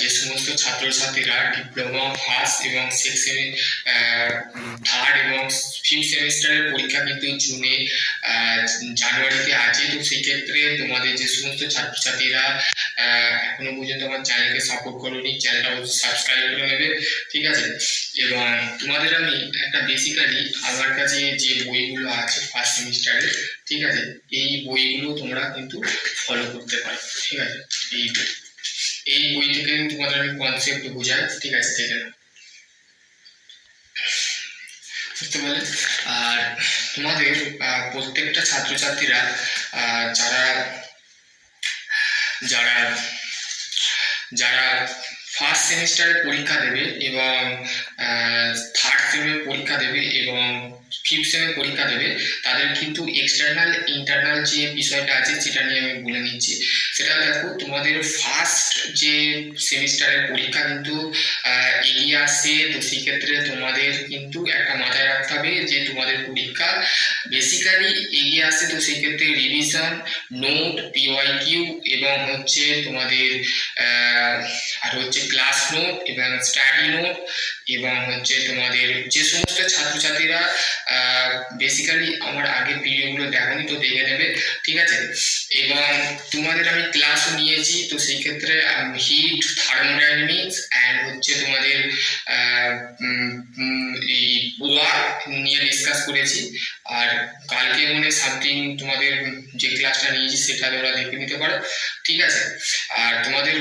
যে সমস্ত ছাত্রছাত্রীরা ডিপ্লোমা ফার্স্ট এবং থার্ড এবং ফিফথ সেমিস্টারের পরীক্ষা কিন্তু জানুয়ারিতে আছে, তো সেই ক্ষেত্রে তোমাদের যে সমস্ত ছাত্রছাত্রীরা এখনো পর্যন্ত আমার চ্যানেলকে সাপোর্ট করোনি, চ্যানেলটা অবশ্যই সাবস্ক্রাইব করে নেবে, ঠিক আছে। এবং তোমাদের আমি একটা বেসিক্যালি আমার কাছে যে বইগুলো আছে ফার্স্ট সেমিস্টারে, ঠিক আছে, এই বইগুলো তোমরা কিন্তু ফলো করতে পারো, ঠিক আছে। এই বই থেকে তোমাদের আমি কনসেপ্ট বোঝাই, ঠিক আছে, ঠিক আছে, বুঝতে পারলে। আর তোমাদের প্রত্যেকটা ছাত্রছাত্রীরা যারা যারা যারা ফার্স্ট সেমিস্টারে পরীক্ষা দেবে এবং থার্ড সেমে পরীক্ষা দেবে এবং ফিফথ সেমে পরীক্ষা দেবে, তাদের কিন্তু এক্সটার্নাল ইন্টারনাল যে বিষয়টা আছে সেটা নিয়ে আমি বলে নিচ্ছি। সেটা দেখো, তোমাদের ফার্স্ট যে সেমিস্টারের পরীক্ষা কিন্তু এগিয়ে আসছে, তো সেক্ষেত্রে তোমাদের কিন্তু একটা মাথায় রাখতে হবে যে তোমাদের পরীক্ষা বেসিক্যালি এগিয়ে আসছে, তো সেক্ষেত্রে রিভিশন, নোট, পিওয়াইকিউ এবং হচ্ছে তোমাদের আর হচ্ছে ক্লাস নোট এবং স্টাডি নোট এবং হচ্ছে তোমাদের যে সমস্ত ছাত্রছাত্রীরা বেসিক্যালি আমার আগের ভিডিওগুলো দেখোনি তো দেখে নেবে, ঠিক আছে। এবং তোমাদের আমি ক্লাসও নিয়েছি, তো সেই ক্ষেত্রে হিট, থার্মোডাইনামিক্স অ্যান্ড হচ্ছে তোমাদের এই ওয়ার্ক নিয়ে ডিসকাস করেছি। আর কালকে সামথিং তোমাদের যে ক্লাসটা নিয়েছি সেটা তোমরা দেখে নিতে পারো, ঠিক আছে। আর তোমাদের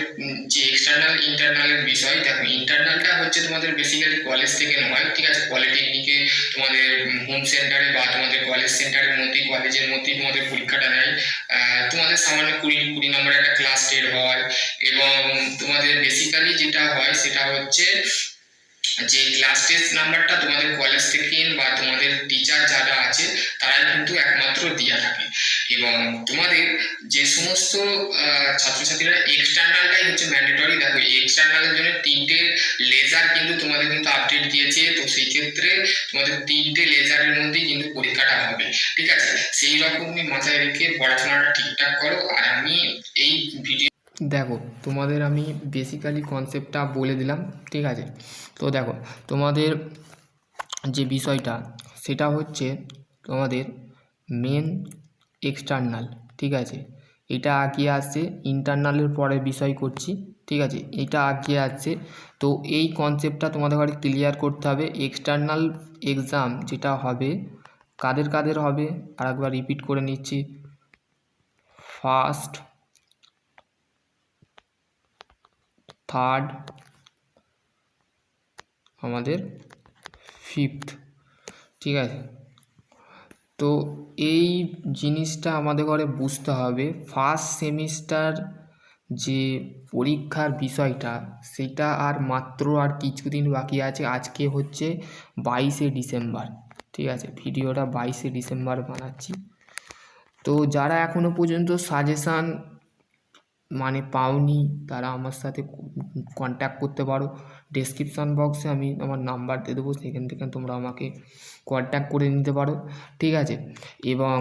যে এক্সটার্নাল ইন্টারনালের বিষয়, দেখো ইন্টারনালটা হচ্ছে তোমাদের বেসিক্যালি কলেজ থেকে নয়, ঠিক আছে। পলিটেকনিকে তোমাদের হোম সেন্টারে বা তোমাদের কলেজ সেন্টারের মধ্যেই, কলেজের মধ্যেই তোমাদের পরীক্ষাটা নেয়। তোমাদের সামান্য 20 নম্বরের একটা ক্লাস টেস্ট হয় এবং তোমাদের বেসিক্যালি যেটা হয় সেটা হচ্ছে যে ক্লাস টেস্ট নাম্বারটা তোমাদের কলেজ থেকে বা তোমাদের টিচার যারা আছে তারাই কিন্তু একমাত্র দিয়ে থাকে। এবং তোমাদের যে সমস্ত ছাত্রছাত্রীরা এক্সটার্নালটাই হচ্ছে ম্যান্ডেটরি, দেখো এক্সটার্নালের জন্য 3টে লেজার কিন্তু তোমাদের কিন্তু আপডেট দিয়েছে, তো সেই ক্ষেত্রে তোমাদের 3টে লেজারের মধ্যেই কিন্তু পরীক্ষাটা হবে, ঠিক আছে। সেই রকমই মাথায় রেখে পড়াশোনাটা ঠিকঠাক করো। আর আমি এই ভিডিও দেখো তোমাদের আমি বেসিক্যালি কনসেপ্টটা বলে দিলাম, ঠিক আছে। তো দেখো তোমাদের যে বিষয়টা সেটা হচ্ছে তোমাদের মেন এক্সটার্নাল, ঠিক আছে। এটা আগিয়ে আসছে, ইন্টারনালের পরে বিষয় করছি, ঠিক আছে। এটা আগিয়ে আসছে, তো এই কনসেপ্টটা তোমাদের বাড়ি ক্লিয়ার করতে হবে। এক্সটার্নাল এক্সাম যেটা হবে কাদের কাদের হবে আর একবার রিপিট করে নিচ্ছি, ফার্স্ট, থার্ড, আমাদের ফিফথ, ঠিক আছে। তো এই জিনিসটা আমাদের ঘরে বুঝতে হবে। ফার্স্ট সেমিস্টার যে পরীক্ষার বিষয়টা সেটা আর মাত্র আর কিছুদিন বাকি আছে। আজকে হচ্ছে 22শে ডিসেম্বর, ঠিক আছে। ভিডিওটা 22শে ডিসেম্বর বানাচ্ছি। তো যারা এখনও পর্যন্ত সাজেশান পাওনি তারা আমার সাথে কন্ট্যাক্ট করতে পারো। ডেসক্রিপশান বক্সে আমি আমার নাম্বার দিয়ে দেবো, সেখান থেকে তোমরা আমাকে কন্ট্যাক্ট করে নিতে পারো, ঠিক আছে। এবং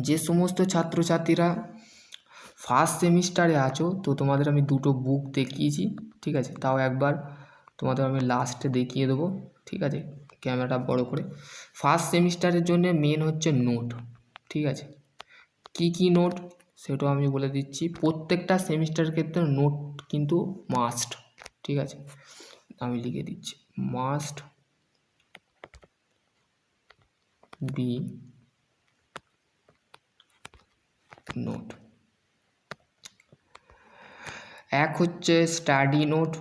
যে সমস্ত ছাত্রছাত্রীরা ফার্স্ট সেমিস্টারে আছো, তো তোমাদের আমি 2টো বুক দেখিয়েছি, ঠিক আছে। তাও একবার তোমাদের আমি লাস্টে দেখিয়ে দেবো, ঠিক আছে, ক্যামেরাটা বড় করে। ফার্স্ট সেমিস্টারের জন্য মেন হচ্ছে নোট, ঠিক আছে। কি কি নোট সেটাও আমি বলে দিচ্ছি। প্রত্যেকটা সেমিস্টারের ক্ষেত্রে নোট কিন্তু মাস্ট, ঠিক আছে। আমি লিখে দিচ্ছি, মাস্ট বি নোট। এক হচ্ছে স্টাডি নোট,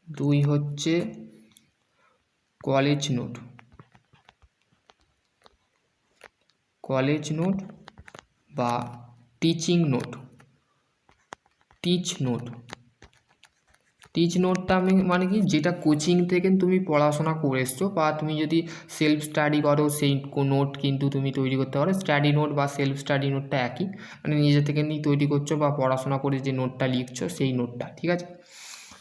2 হচ্ছে কলেজ নোট, কলেজ নোট বা teaching note, teach note. Teach নোটটা আমি কি, যেটা কোচিং থেকে তুমি পড়াশোনা করে এসছো বা তুমি যদি সেলফ স্টাডি করো সেই নোট কিন্তু তুমি তৈরি করতে পারো। স্টাডি নোট বা সেলফ স্টাডি নোটটা একই, নিজে থেকে নিয়ে তৈরি করছো বা পড়াশোনা করে যে নোটটা লিখছো সেই নোটটা, ঠিক আছে।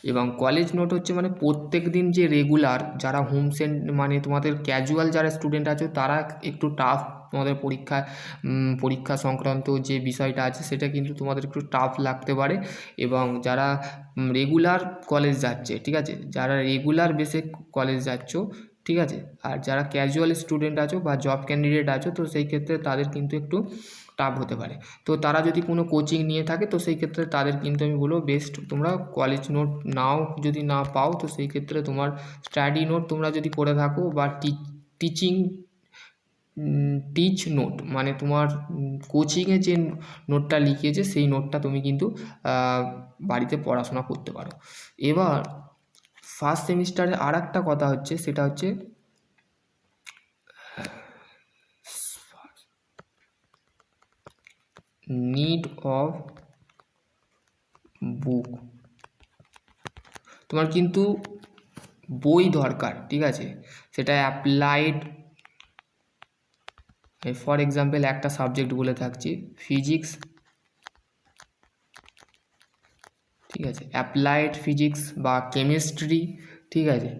এবং কলেজ নোট হচ্ছে মানে প্রত্যেক দিন যে রেগুলার যারা মানে তোমাদের ক্যাজুয়াল যারা স্টুডেন্ট আছে তারা একটু টাফ, তোমাদের পরীক্ষা সংক্রান্ত যে বিষয়টা আছে সেটা কিন্তু তোমাদের একটু টাফ লাগতে পারে। এবং যারা রেগুলার কলেজ যাচ্ছে, ঠিক আছে, যারা রেগুলার বেসে কলেজ যাচ্ছ, ঠিক আছে, আর যারা ক্যাজুয়াল স্টুডেন্ট আছো বা জব ক্যান্ডিডেট আছো, তো সেই ক্ষেত্রে তাদের কিন্তু একটু টাফ হতে পারে। তো তারা যদি কোনো কোচিং নিয়ে থাকে তো সেই ক্ষেত্রে তাদের কিন্তু আমি বলবো বেস্ট তোমরা কলেজ নোট নাও, যদি না পাও তো সেই ক্ষেত্রে তোমার স্টাডি নোট তোমরা যদি করে থাকো বা টিচ নোট মানে তোমার কোচিংয়ে যে নোটটা লিখিয়েছে সেই নোটটা তুমি কিন্তু বাড়িতে পড়াশোনা করতে পারো। এবার ফার্স্ট সেমিস্টারে আর একটা কথা হচ্ছে, সেটা হচ্ছে নিড অফ বুক। তোমার কিন্তু বই দরকার, ঠিক আছে, সেটা অ্যাপ্লাইড, ফর এক্সাম্পল একটা সাবজেক্ট বলে থাকছি ফিজিক্স, ঠিক আছে, অ্যাপ্লাইড ফিজিক্স বা কেমিস্ট্রি, ঠিক আছে,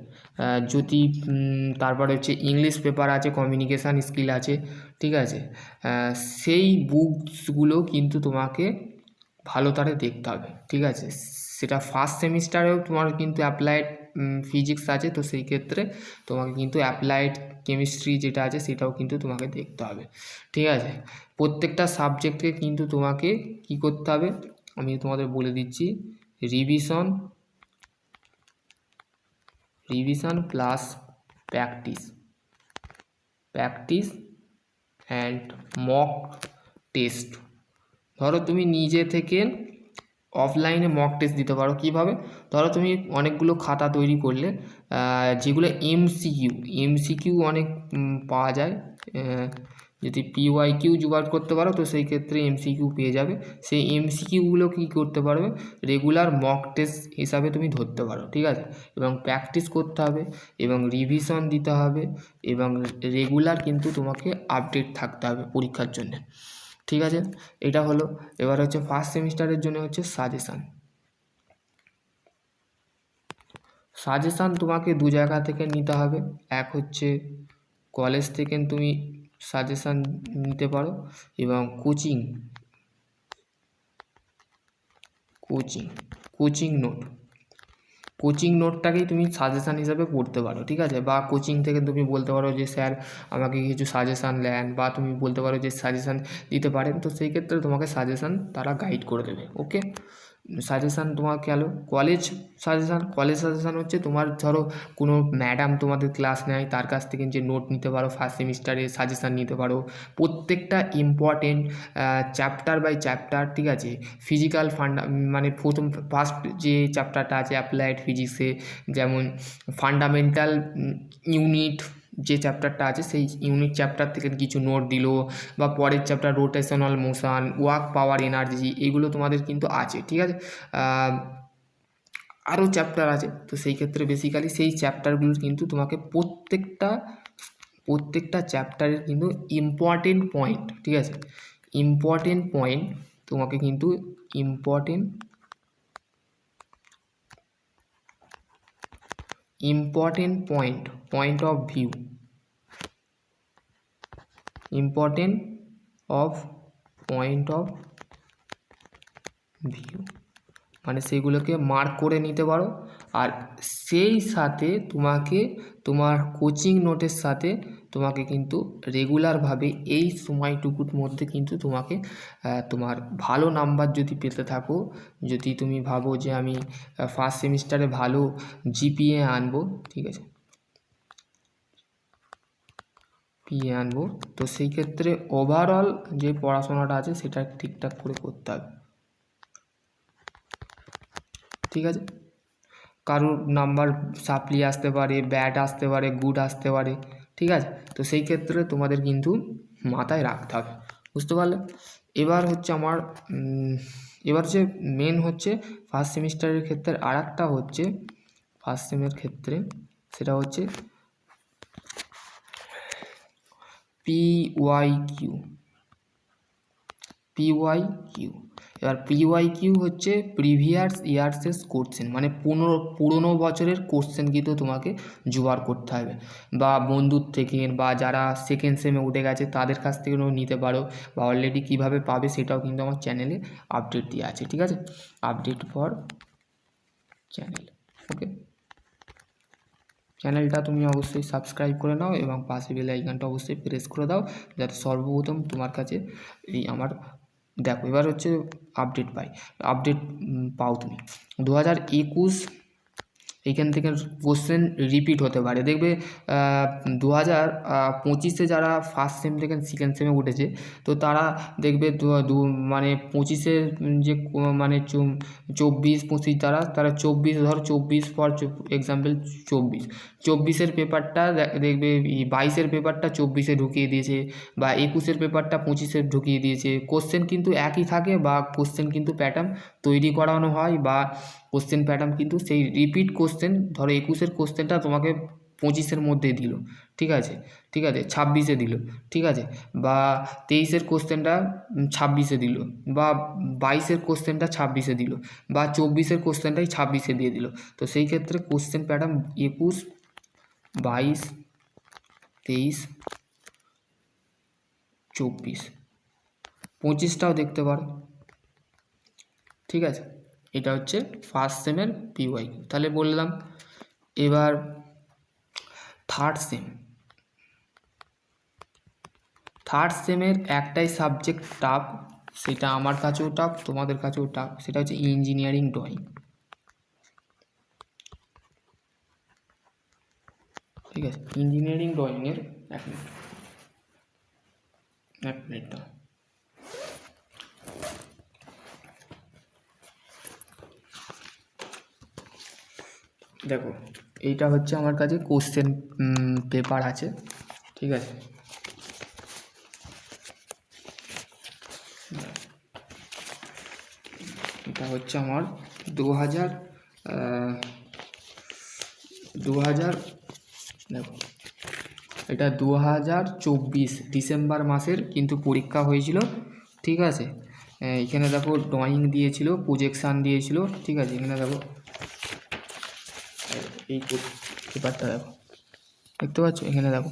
যদি তারপরে হচ্ছে ইংলিশ পেপার আছে, কমিউনিকেশান স্কিল আছে, ঠিক আছে, সেই বুকসগুলো কিন্তু তোমাকে ভালো তারে দেখতে হবে, ঠিক আছে। সেটা ফার্স্ট সেমিস্টারেও তোমার কিন্তু অ্যাপ্লাইড ফিজিক্স আছে, তো সেই ক্ষেত্রে তোমাকে কিন্তু অ্যাপ্লাইড কেমিস্ট্রি যেটা আছে সেটাও কিন্তু তোমাকে দেখতে হবে, ঠিক আছে। প্রত্যেকটা সাবজেক্টকে কিন্তু তোমাকে কি করতে হবে আমি তোমাদের বলে দিচ্ছি, revision plus practice and mock test. ধরো তুমি নিজে থেকে অফলাইনে মক টেস্ট দিতে পারো। কীভাবে? ধরো তুমি অনেকগুলো খাতা তৈরি করলে, যেগুলো এমসিকিউ অনেক পাওয়া যায়, যদি পিওয়াইকিউ জোগাড় করতে পারো তো সেই ক্ষেত্রে এমসিকিউ পেয়ে যাবে। সেই এমসিকিউগুলো কী করতে পারবে, রেগুলার মক টেস্ট হিসাবে তুমি ধরতে পারো, ঠিক আছে। এবং প্র্যাকটিস করতে হবে এবং রিভিশন দিতে হবে এবং রেগুলার কিন্তু তোমাকে আপডেট থাকতে হবে পরীক্ষার জন্য, ঠিক আছে। এটা হলো। এবার হচ্ছে ফার্স্ট সেমিস্টারের জন্য হচ্ছে সাজেশান তোমাকে দু জায়গা থেকে নিতে হবে। এক হচ্ছে কলেজ থেকে তুমি সাজেশান নিতে পারো এবং কোচিং নোটটাকেই তুমি সাজেশান হিসাবে পড়তে পারো, ঠিক আছে। বা কোচিং থেকে তুমি বলতে পারো যে স্যার আমাকে কিছু সাজেশান দেন, বা তুমি বলতে পারো যে সাজেশান দিতে পারেন, তো সেই ক্ষেত্রে তোমাকে সাজেশান তারা গাইড করে দেবে, ওকে। সাজেশান তোমার গেল। কলেজ সাজেশান হচ্ছে তোমার ধরো কোনো ম্যাডাম তোমাদের ক্লাস নেয়, তার কাছ থেকে যে নোট নিতে পারো, ফার্স্ট সেমিস্টারে সাজেশান নিতে পারো প্রত্যেকটা ইম্পর্টেন্ট চ্যাপ্টার বাই চ্যাপ্টার, ঠিক আছে। ফিজিক্যাল মানে ফার্স্ট যে চ্যাপ্টারটা আছে অ্যাপ্লাইড ফিজিক্সে, যেমন ফান্ডামেন্টাল ইউনিট যে চ্যাপ্টারটা আছে সেই ইউনিট চ্যাপ্টার থেকে কিছু নোট দিল, বা পরের chapter rotational motion, work power energy, এগুলো তোমাদের কিন্তু আছে, ঠিক আছে। আরও চ্যাপ্টার আছে, তো সেই ক্ষেত্রে বেসিক্যালি সেই চ্যাপ্টারগুলো কিন্তু তোমাকে প্রত্যেকটা চ্যাপ্টারের কিন্তু ইম্পর্টেন্ট পয়েন্ট, ঠিক আছে, তোমাকে কিন্তু ইম্পর্টেন্ট পয়েন্ট অফ ভিউ মানে সেগুলোকে মার্ক করে নিতে পারো। আর সেই সাথে তোমাকে তোমার কোচিং নোটের সাথে তোমাকে কিন্তু রেগুলারভাবে এই সময়টুকুর মধ্যে কিন্তু তোমাকে তোমার ভালো নাম্বার যদি পেতে থাকো, যদি তুমি ভাবো যে আমি ফার্স্ট সেমিস্টারে ভালো জিপিএ আনবো, ঠিক আছে, তো সেই ক্ষেত্রে ওভারঅল যে পড়াশোনাটা আছে সেটা ঠিকঠাক করে করতে হবে, ঠিক আছে। কারোর নাম্বার সাপ্লি আসতে পারে, ব্যাড আসতে পারে, গুড আসতে পারে, ঠিক আছে। তো সেই ক্ষেত্রে তোমাদের কিন্তু মাথায় রাখতে হবে, বুঝতে পারলে। এবার হচ্ছে মেন হচ্ছে ফার্স্ট সেমিস্টারের ক্ষেত্রে আর একটা হচ্ছে ফার্স্ট সেমের ক্ষেত্রে, সেটা হচ্ছে পিওয়াইকিউ। এবার PYQ হচ্ছে প্রিভিয়াস ইয়ার্সের কোশ্চেন, মানে পুরোনো বছরের কোশ্চেন কিন্তু তোমাকে জোগাড় করতে হবে, বা বন্ধুর থেকে বা যারা সেকেন্ড সেমে উঠে গেছে তাদের কাছ থেকেও নিতে পারো, বা অলরেডি কীভাবে পাবে সেটাও কিন্তু আমার চ্যানেলে আপডেট দেওয়া আছে, ঠিক আছে, আপডেট ফর চ্যানেল। ওকে, চ্যানেলটা তুমি অবশ্যই সাবস্ক্রাইব করে নাও এবং পাশে বেল আইকনটা অবশ্যই প্রেস করে দাও, যাতে সর্বপ্রথম তোমার কাছে এই আমার দেখো এবার হচ্ছে আপডেট পাও তুমি 2021 এইখান থেকে কোশ্চেন রিপিট হতে পারে, দেখবে 2025 যারা ফার্স্ট সেম থেকে সেকেন্ড সেমে উঠেছে তো তারা দেখবে মানে 25 যে মানে 24-25 তারা 24, ধর 24 ফর এক্সাম্পল 24 পেপারটা দেখবে 22 পেপারটা 24 ঢুকিয়ে দিয়েছে, বা 21 পেপারটা 25 ঢুকিয়ে দিয়েছে। কোশ্চেন কিন্তু একই থাকে, বা কোশ্চেন কিন্তু প্যাটার্ন তৈরি করানো হয়, বা কোশ্চেন প্যাটার্ন কিন্তু সেই রিপিট কোশ্চেন, ধরো 21 কোশ্চেনটা তোমাকে 25 মধ্যে দিল, ঠিক আছে 26 দিল, ঠিক আছে, বা 23 কোশ্চেনটা 26 দিল, বা 22 কোশ্চেনটা 26 দিল, বা 24 কোশ্চেনটাই 26 দিয়ে দিল। তো সেই ক্ষেত্রে কোশ্চেন প্যাটার্ন 21, 22, 23, 24, 25টাও দেখতে পারো, ঠিক আছে। এটা হচ্ছে ফার্স্ট সেমের PYQ, তাহলে বললাম। এবার থার্ড সেমের একটাই সাবজেক্ট টাফ, সেটা আমার কাছেও টাফ, তোমাদের কাছেও টাফ, সেটা হচ্ছে ইঞ্জিনিয়ারিং ড্রয়িং, ঠিক আছে। ইঞ্জিনিয়ারিং ড্রয়িংয়ের এক মিনিট দাও। দেখো এইটা হচ্ছে আমার কাছে কোশ্চেন পেপার আছে, ঠিক আছে, এটা হচ্ছে আমার 2000 দেখো এটা 2024 ডিসেম্বর মাসের কিন্তু পরীক্ষা হয়েছিল, ঠিক আছে। এখানে দেখো ড্রয়িং দিয়েছিল, প্রজেকশান দিয়েছিল, ঠিক আছে। এখানে দেখো এই পেপারটা দেখো, দেখতে পাচ্ছ, এখানে দেখো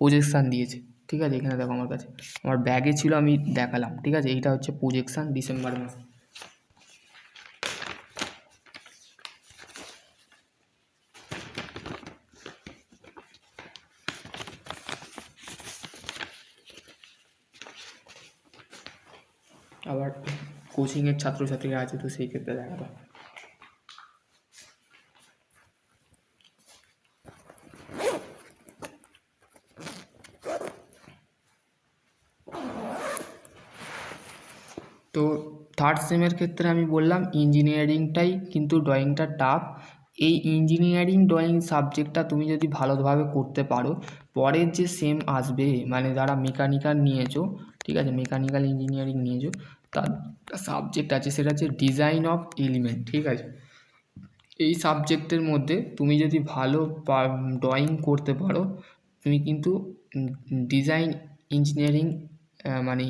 প্রজেকশান দিয়েছে, ঠিক আছে। এখানে দেখো আমার কাছে, আমার ব্যাগে ছিল, আমি দেখালাম, ঠিক আছে। এইটা হচ্ছে প্রজেকশান ডিসেম্বর মাসে। আবার কোচিংয়ের ছাত্রছাত্রীরা আছে, তো সেই ক্ষেত্রে দেখাবো। তো থার্ড সেমের ক্ষেত্রে আমি বললাম ইঞ্জিনিয়ারিংটাই কিন্তু ড্রয়িংটা টাফ। এই ইঞ্জিনিয়ারিং ড্রয়িং সাবজেক্টটা তুমি যদি ভালোভাবে করতে পারো, পরের যে সেম আসবে, মানে যারা মেকানিক্যাল নিয়েছো, ঠিক আছে, মেকানিক্যাল ইঞ্জিনিয়ারিং নিয়েছো, তার সাবজেক্ট আছে, সেটা হচ্ছে ডিজাইন অফ এলিমেন্ট, ঠিক আছে। এই সাবজেক্টের মধ্যে তুমি যদি ভালো ড্রয়িং করতে পারো, তুমি কিন্তু ডিজাইন ইঞ্জিনিয়ারিং মানে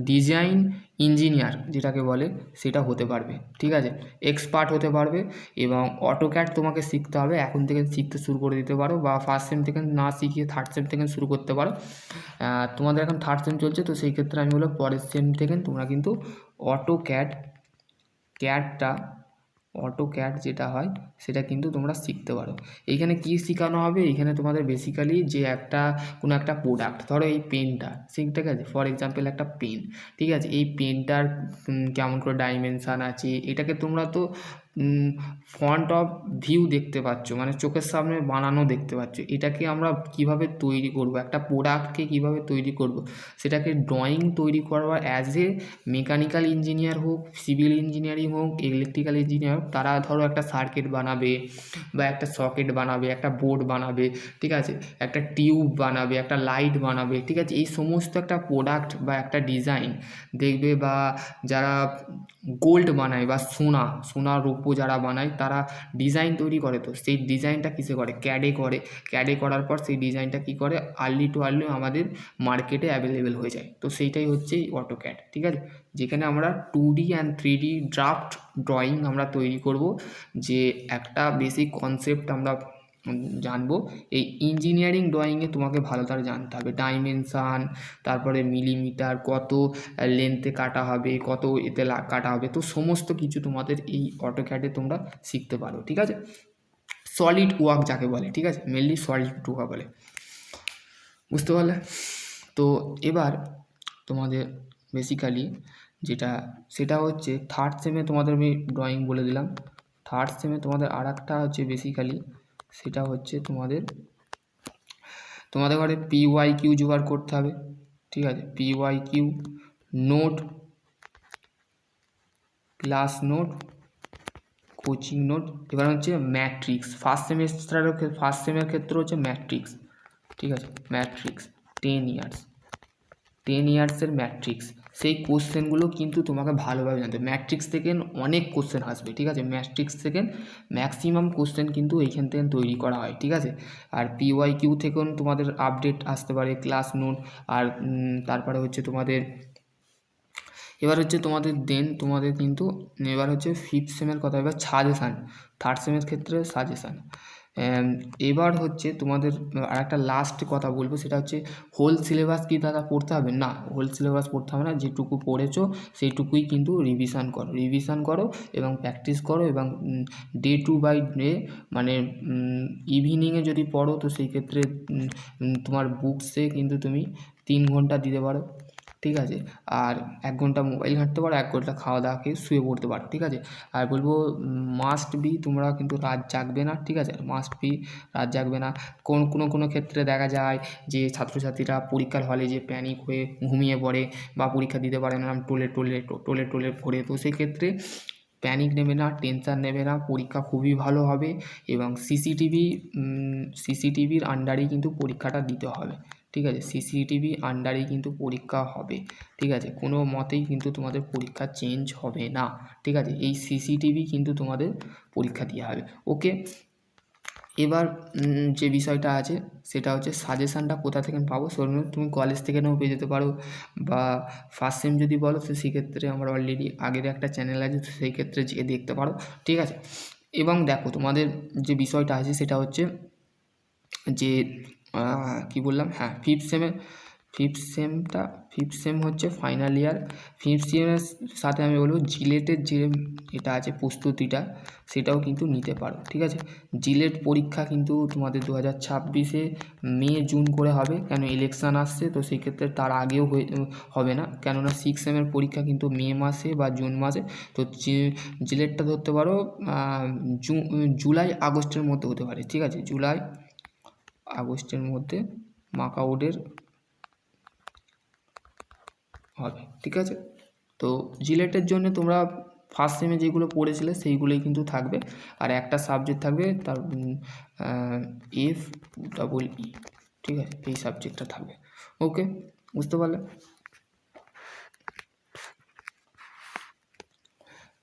ডিজাইন ইঞ্জিনিয়ার যেটাকে বলে সেটা হতে পারবে, ঠিক আছে, এক্সপার্ট হতে পারবে। এবং অটোক্যাড তোমাকে শিখতে হবে, এখন থেকে শিখতে শুরু করে দিতে পারো, বা ফার্স্ট সেম থেকে না শিখিয়ে থার্ড সেম থেকে শুরু করতে পারো। তোমাদের এখন থার্ড সেম চলছে, তো সেই ক্ষেত্রে আমি বলবো পরের সেম থেকে তোমরা কিন্তু অটোক্যাড যেটা হয় সেটা কিন্তু তোমরা শিখতে পারো। এইখানে কি শেখানো হবে, এইখানে তোমাদের বেসিক্যালি যে কোনো একটা প্রোডাক্ট, ধরো এই পেনটা, ঠিক আছে, ফর এক্সাম্পল একটা পেন, ঠিক আছে, এই পেনটার কেমন করে ডাইমেনশান আছে, এটাকে তোমরা তো ফ্রন্ট অফ ভিউ দেখতে পাচ্ছ, মানে চোখের সামনে বানানো দেখতে পাচ্ছ। এটাকে আমরা কিভাবে তৈরি করব, একটা প্রোডাক্টকে কিভাবে তৈরি করব, সেটাকে ড্রয়িং তৈরি করবার অ্যাজ এ মেকানিক্যাল ইঞ্জিনিয়ার হোক, সিভিল ইঞ্জিনিয়ারিং হোক, ইলেকট্রিক্যাল ইঞ্জিনিয়ার হোক, তারা ধরো একটা সার্কিট বানাবে, বা একটা সকেট বানাবে, একটা বোর্ড বানাবে, ঠিক আছে, একটা টিউব বানাবে, একটা লাইট বানাবে, ঠিক আছে। এই সমস্ত একটা প্রোডাক্ট বা একটা ডিজাইন দেখবে, বা যারা গোল্ড বানায় বা সোনার প্রকল্প যারা বানায় তারা ডিজাইন তৈরি করে, তো সেই ডিজাইনটা কিসে করে, ক্যাডে করার পর সেই ডিজাইনটা কী করে আর্লি টু আর্লি আমাদের মার্কেটে অ্যাভেলেবেল হয়ে যায়। তো সেইটাই হচ্ছে এই অটোক্যাড, ঠিক আছে, যেখানে আমরা 2D and 3D draft drawing আমরা তৈরি করব, যে একটা বেসিক কনসেপ্ট আমরা জানবো। এই ইঞ্জিনিয়ারিং ড্রয়িংয়ে তোমাকে ভালো করে জানতে হবে ডাইমেনশান, তারপরে মিলিমিটার, কত লেন্থে কাটা হবে, কত এতে কাটা হবে, তো সমস্ত কিছু তোমাদের এই অটোক্যাডে তোমরা শিখতে পারো, ঠিক আছে। সলিড ওয়ার্ক যাকে বলে, ঠিক আছে, মেনলি সলিড ওয়ার্ক বলে, বুঝতে পারলে। তো এবার তোমাদের বেসিক্যালি যেটা সেটা হচ্ছে থার্ড সেমে তোমাদের আমি ড্রয়িং বলে দিলাম। থার্ড সেমে তোমাদের আর একটা হচ্ছে বেসিক্যালি সেটা হচ্ছে তোমাদের ঘরে PYQ জোগাড় করতে হবে, ঠিক আছে, PYQ note, class note, coaching note. এবার হচ্ছে ম্যাট্রিক্স, ফার্স্ট সেমের ক্ষেত্রে হচ্ছে ম্যাট্রিক্স, ঠিক আছে, ম্যাট্রিক্স 10 ইয়ার্সের ম্যাট্রিক্স, সেই কোশ্চেনগুলো কিন্তু তোমাকে ভালোভাবে জানতে হবে। ম্যাট্রিক্স থেকে অনেক কোশ্চেন আসবে, ঠিক আছে, ম্যাট্রিক্স থেকে ম্যাক্সিমাম কোশ্চেন কিন্তু এইখান থেকে তৈরি করা হয়, ঠিক আছে। আর PYQ থেকেও তোমাদের আপডেট আসতে পারে, ক্লাস নোট, আর তারপরে হচ্ছে তোমাদের এবার হচ্ছে তোমাদের কিন্তু এবার হচ্ছে ফিফথ সেমের কথা, এবার সাজেশান, থার্ড সেমের ক্ষেত্রে সাজেশান। এবার হচ্ছে তোমাদের আর একটা লাস্ট কথা বলবো, সেটা হচ্ছে হোল সিলেবাস কি দাদা পড়তে হবে না, হোল সিলেবাস পড়তে হবে না, যেটুকু পড়েছো সেইটুকুই কিন্তু রিভিশন করো এবং প্র্যাকটিস করো, এবং ডে টু বাই ডে, মানে ইভিনিংয়ে যদি পড়ো তো সেই ক্ষেত্রে তোমার বুকসে কিন্তু তুমি 3 ঘন্টা দিতে পারো, ঠিক আছে, আর 1 ঘন্টা মোবাইল ঘাঁটতে পারো, 1 ঘন্টা খাওয়া দাওয়া খেয়ে শুয়ে পড়তে পারো, ঠিক আছে। আর বলবো মাস্ট বি তোমরা কিন্তু রাত জাগবে না, ঠিক আছে, মাস্ট বি রাত জাগবে না। কোনো ক্ষেত্রে দেখা যায় যে ছাত্রছাত্রীরা পরীক্ষার হলে যে প্যানিক হয়ে ঘুমিয়ে পড়ে বা পরীক্ষা দিতে পারে না, টোলে পড়ে, তো সেই ক্ষেত্রে প্যানিক নেবে না, টেনশান নেবে না, পরীক্ষা খুবই ভালো হবে, এবং সিসিটিভির আন্ডারেই কিন্তু পরীক্ষাটা দিতে হবে, ঠিক আছে, সিসিটিভি আন্ডারেই কিন্তু পরীক্ষা হবে, ঠিক আছে, কোনো মতেই কিন্তু তোমাদের পরীক্ষা চেঞ্জ হবে না, ঠিক আছে, এই সিসিটিভি কিন্তু তোমাদের পরীক্ষা দেওয়া হবে, ওকে। এবার যে বিষয়টা আছে সেটা হচ্ছে সাজেশানটা কোথা থেকে পাবো, তুমি কলেজ থেকে নাও পেয়ে যেতে পারো, বা ফার্স্ট সেম যদি বলো তো সেক্ষেত্রে আমার অলরেডি আগের একটা চ্যানেল আছে, তো সেই ক্ষেত্রে যেয়ে দেখতে পারো, ঠিক আছে। এবং দেখো তোমাদের যে বিষয়টা আছে সেটা হচ্ছে যে কি বললাম, হ্যাঁ, ফিফথ সেম হচ্ছে ফাইনাল ইয়ার। ফিফথ সেমের সাথে আমি বলবো জিলেটের যে এটা আছে প্রস্তুতিটা সেটাও কিন্তু নিতে পারো, ঠিক আছে। জিলেট পরীক্ষা কিন্তু তোমাদের 2026-এ মে জুন করে হবে, কেন ইলেকশান আসছে, তো সেই ক্ষেত্রে তার আগেও হবে না, কেননা সিক্স সেমের পরীক্ষা কিন্তু মে মাসে বা জুন মাসে, তো জিলেটটা ধরতে পারো জুলাই আগস্টের মধ্যে হতে পারে, ঠিক আছে, জুলাই আগস্টের মধ্যে মাকআউটের হবে, ঠিক আছে। তো জিলেটের জন্য তোমরা ফার্স্ট সেমে যেগুলো পড়েছিলে সেইগুলোই কিন্তু থাকবে, আর একটা সাবজেক্ট থাকবে তার FEE, ঠিক আছে, এই সাবজেক্টটা থাকবে, ওকে, বুঝতে পারলে।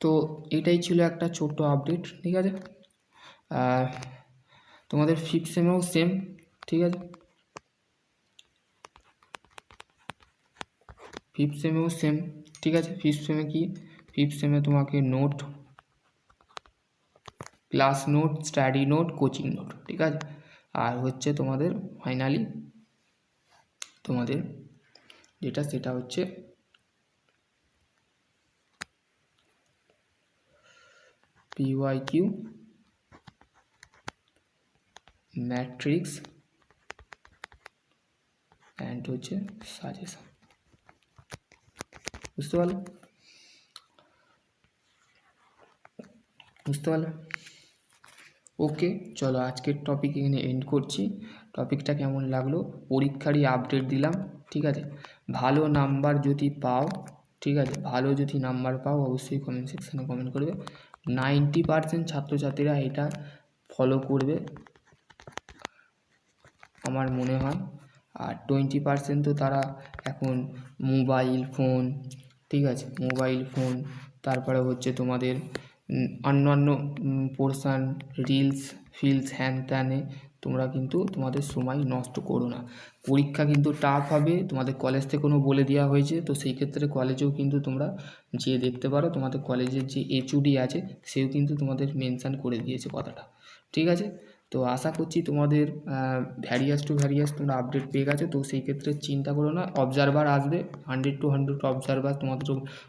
তো এটাই ছিল একটা ছোট্ট আপডেট, ঠিক আছে। তোমাদের ফিফথ সেমেও সেম, ঠিক আছে, ফিফথ সেমেও সেম, ঠিক আছে। ফিফথ সেমে তোমাকে note, class note, study note, coaching note, ঠিক আছে। আর হচ্ছে তোমাদের ফাইনালি তোমাদের যেটা সেটা হচ্ছে PYQ, ম্যাট্রিক্স অ্যান্ড হচ্ছে সাজেশন, বুঝতে পারলে। ওকে, চলো আজকের টপিক এখানে এন্ড করছি। টপিকটা কেমন লাগলো, পরীক্ষারই আপডেট দিলাম, ঠিক আছে। ভালো নাম্বার যদি পাও, ঠিক আছে, ভালো যদি নাম্বার পাও অবশ্যই কমেন্ট সেকশানে কমেন্ট করবে। 90% ছাত্রছাত্রীরা এটা ফলো করবে আমার মনে হয়, আর 20% তো তারা এখন মোবাইল ফোন, ঠিক আছে, মোবাইল ফোন, তারপরে হচ্ছে তোমাদের অন্যান্য পোর্শান রিলস ফিলস হ্যান ত্যানে তোমরা কিন্তু তোমাদের সময় নষ্ট করো না। পরীক্ষা কিন্তু টাফ হবে, তোমাদের কলেজ থেকেও বলে দেওয়া হয়েছে, তো সেই ক্ষেত্রে কলেজেও কিন্তু তোমরা যেয়ে দেখতে পারো, তোমাদের কলেজের যে এইচওডি আছে সেও কিন্তু তোমাদের মেনশান করে দিয়েছে কথাটা, ঠিক আছে। তো আশা করছি তোমাদের ভ্যারিয়াস টু ভ্যারিয়াস তোমরা আপডেট পেয়ে গেছো, তো সেই ক্ষেত্রে চিন্তা করো না। অবজারভার আসবে 100 to 100 অবজারভার তোমাদের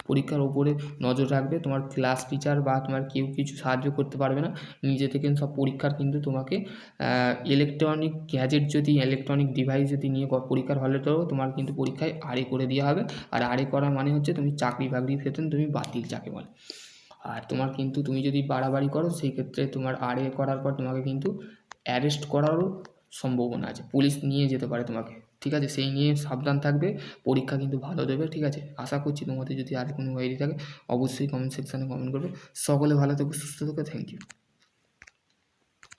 পরীক্ষার ওপরে নজর রাখবে। তোমার ক্লাস টিচার বা তোমার কেউ কিছু সাহায্য করতে পারবে না, নিজে থেকে সব পরীক্ষার কিন্তু তোমাকে ইলেকট্রনিক গ্যাজেট যদি ইলেকট্রনিক ডিভাইস যদি নিয়ে পরীক্ষার হলে তো তোমার কিন্তু পরীক্ষায় আড়ে করে দেওয়া হবে। আর আড়ে করা মানে হচ্ছে তুমি চাকরি বাকরি পেতেন, তুমি বাতিল যাকে বলে। আর তোমার কিন্তু তুমি যদি বাড়াবাড়ি করো সেই ক্ষেত্রে তোমার আড়ে করার পর তোমাকে কিন্তু অ্যারেস্ট করারও সম্ভাবনা আছে, পুলিশ নিয়ে যেতে পারে তোমাকে, ঠিক আছে। সেই নিয়ে সাবধান থাকবে, পরীক্ষা কিন্তু ভালো দেবে, ঠিক আছে। আশা করছি তোমাদের যদি আর কোনো কোয়ারি থাকে অবশ্যই কমেন্ট সেকশানে কমেন্ট করবে। সকলে ভালো থেকো, সুস্থ থেকো, থ্যাংক ইউ।